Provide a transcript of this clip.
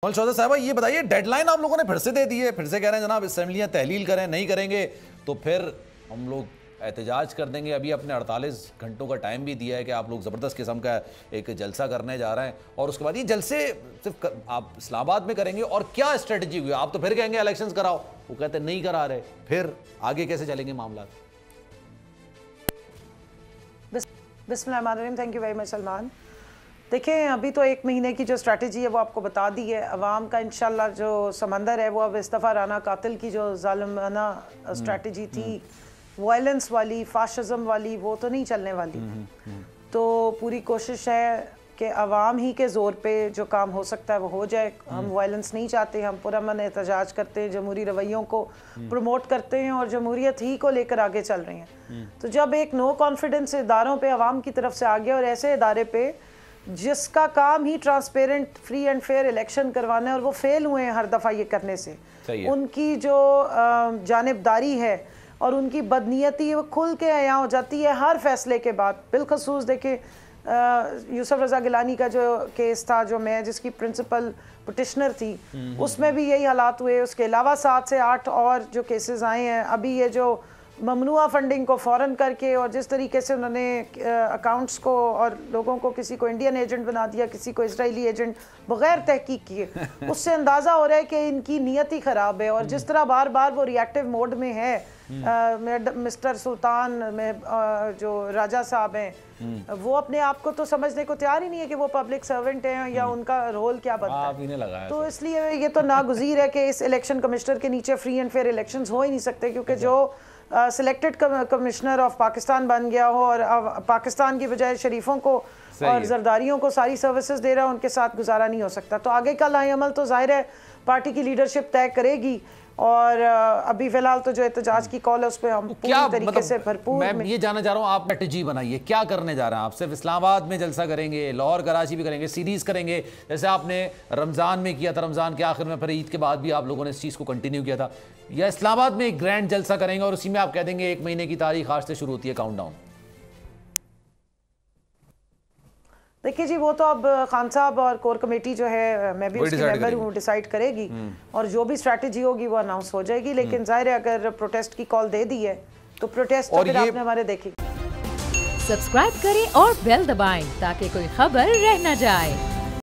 चौधरी साहब ये बताइए, डेडलाइन आप लोगों ने फिर से दे दी है, फिर से कह रहे हैं जनाब असेंबलियां तहलील करें, नहीं करेंगे तो फिर हम लोग एहतजाज कर देंगे। अभी अपने 48 घंटों का टाइम भी दिया है कि आप लोग ज़बरदस्त किस्म का एक जलसा करने जा रहे हैं, और उसके बाद ये जलसे सिर्फ आप इस्लामाबाद में करेंगे, और क्या स्ट्रेटजी हुई? आप तो फिर कहेंगे इलेक्शंस कराओ, वो कहते नहीं करा रहे, फिर आगे कैसे चलेंगे मामला? बिस्मिल्लाहिर्रहमानिर्रहीम। Thank you very much Salman. देखें, अभी तो 1 महीने की जो स्ट्रैटेजी है वो आपको बता दी है। अवाम का इंशाल्लाह जो समंदर है वो अब इस दफ़ा राना कातिल की जो ज़ालिमाना स्ट्रैटेजी थी, वायलेंस वाली, फाशिज़म वाली, वो तो नहीं चलने वाली। तो पूरी कोशिश है कि अवाम ही के ज़ोर पे जो काम हो सकता है वो हो जाए। हम वायलेंस नहीं चाहते, हम पुरअमन एहतजाज करते हैं, जमहूरी रवैयों को प्रमोट करते हैं और जमहूरियत ही को लेकर आगे चल रहे हैं। तो जब एक नो कॉन्फिडेंस इदारों पे अवाम की तरफ से आ गया, और ऐसे इदारे पे जिसका काम ही transparent, free and fair election करवाना है, और वो फेल हुए हैं हर दफ़ा ये करने से, उनकी जो जानिबदारी है और उनकी बदनीयती वो खुल के अया हो जाती है हर फैसले के बाद। बिलखसूस देखिए यूसुफ रज़ा गिलानी का जो केस था, जो मैं जिसकी प्रिंसिपल पिटिशनर थी, उसमें भी यही हालात हुए। उसके अलावा 7 से 8 और जो केसेस आए हैं। अभी ये जो ममनुआ फंडिंग को फ़ौरन करके, और जिस तरीके से उन्होंने अकाउंट्स को और लोगों को, किसी को इंडियन एजेंट बना दिया, किसी को इजरायली एजेंट, बग़ैर तहकीक किए, उससे अंदाज़ा हो रहा है कि इनकी नीयत ही ख़राब है। और जिस तरह बार बार वो रिएक्टिव मोड में है, मिस्टर सुल्तान में जो राजा साहब हैं, वो अपने आप को तो समझने को तैयार ही नहीं है कि वो पब्लिक सर्वेंट हैं या उनका रोल क्या बनता है। तो इसलिए ये तो नागुज़ीर है कि इस इलेक्शन कमिश्नर के नीचे फ्री एंड फेयर इलेक्शंस हो ही नहीं सकते, क्योंकि जो सिलेक्टेड कमिश्नर ऑफ पाकिस्तान बन गया हो और पाकिस्तान की बजाय शरीफों को और जरदारियों को सारी सर्विसेज दे रहा है, उनके साथ गुजारा नहीं हो सकता। तो आगे का लाए अमल तो जाहिर है पार्टी की लीडरशिप तय करेगी, और अभी फिलहाल तो जो एहतजाज की कॉल है उस पर हम पूरी तरीके से भरपूर। मैं ये जानना चाह रहा हूँ, आप स्ट्रेटजी बनाइए, क्या करने जा रहे हैं? आप सिर्फ इस्लामाबाद में जलसा करेंगे, लाहौर कराची भी करेंगे, सीरीज करेंगे, जैसे आपने रमज़ान में किया था, रमज़ान के आखिर में, फिर ईद के बाद भी आप लोगों ने इस चीज़ को कंटिन्यू किया था, या इस्लामाबाद में एक ग्रैंड जलसा करेंगे और उसी में आप कह देंगे 1 महीने की तारीख आज से शुरू होती है काउंटडाउन? देखिए जी, वो तो अब खान साहब और कोर कमेटी जो है, मैं भी उसकी मेंबर हूँ, डिसाइड करेगी, और जो भी स्ट्रैटेजी होगी वो अनाउंस हो जाएगी। लेकिन जाहिर है अगर प्रोटेस्ट की कॉल दे दी है तो प्रोटेस्ट तो फिर आपने हमारे देखी। सब्सक्राइब करें और बेल दबाएं ताकि कोई खबर रह न जाए।